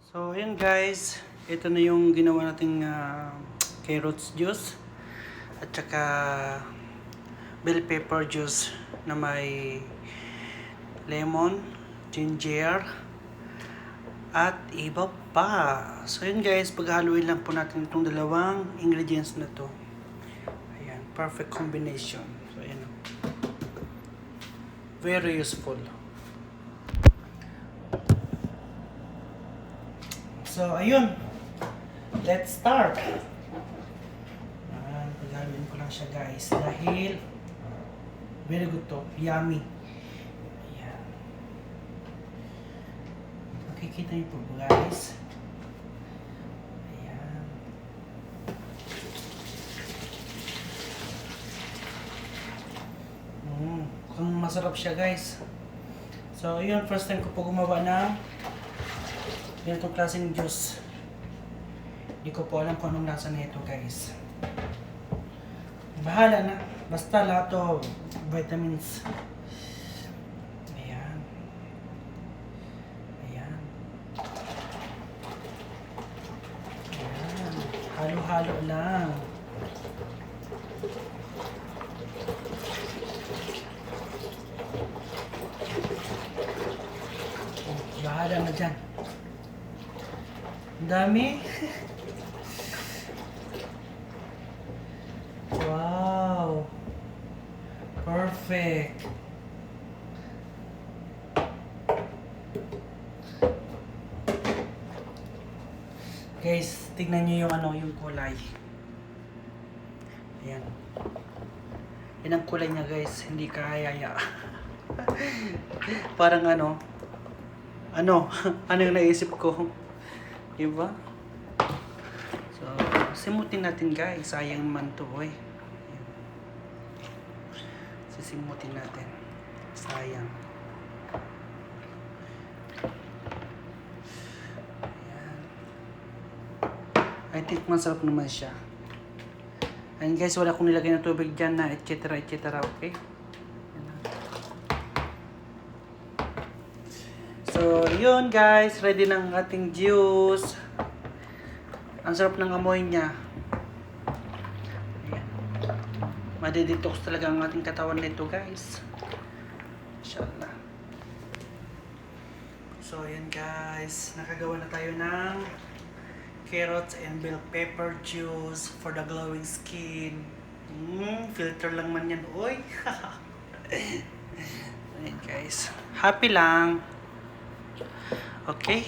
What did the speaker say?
So, ayan guys. Ito na yung ginawa nating carrots juice. At saka bell pepper juice na may lemon, ginger, at iba pa. So, yun guys. Paghaluin lang po natin itong dalawang ingredients na to. Ayan. Perfect combination. So, ayan. Very useful. So, ayun. Let's start. Paghaluin ko lang siya guys. Dahil, very good to. Yummy. Ayan. Makikita niyo po guys. Ayan. Mukhang masarap siya guys. So, yun. First time ko po gumawa ng ganitong klaseng juice. Hindi ko po alam kung anong lasa nito guys. Bahala na. Basta lahat to vitamins. Ayan. Ayan. Ayan. Halo-halo lang. Bahala na dyan. Ang dami. Wow. Perfect. Guys, tignan niyo yung kulay. Ayan. Yan ang kulay niya guys, hindi kahayaya. Parang ano yung naisip ko. Diba? So, simutin natin guys. Sayang naman to eh. Sisimutin natin. Sayang. Ayan. I think masarap naman siya. And guys, wala akong nilagay ng tubig dyan na etc. Okay? So, yun guys, ready ng ating juice. Ang sarap ng amoy niya. Ayan. Madidetox talaga ang ating katawan nito guys. Inshallah. So, yun guys, nakagawa na tayo ng carrots and bell pepper juice for the glowing skin. Filter lang man yan, oy. Ayan guys, happy lang. Okay.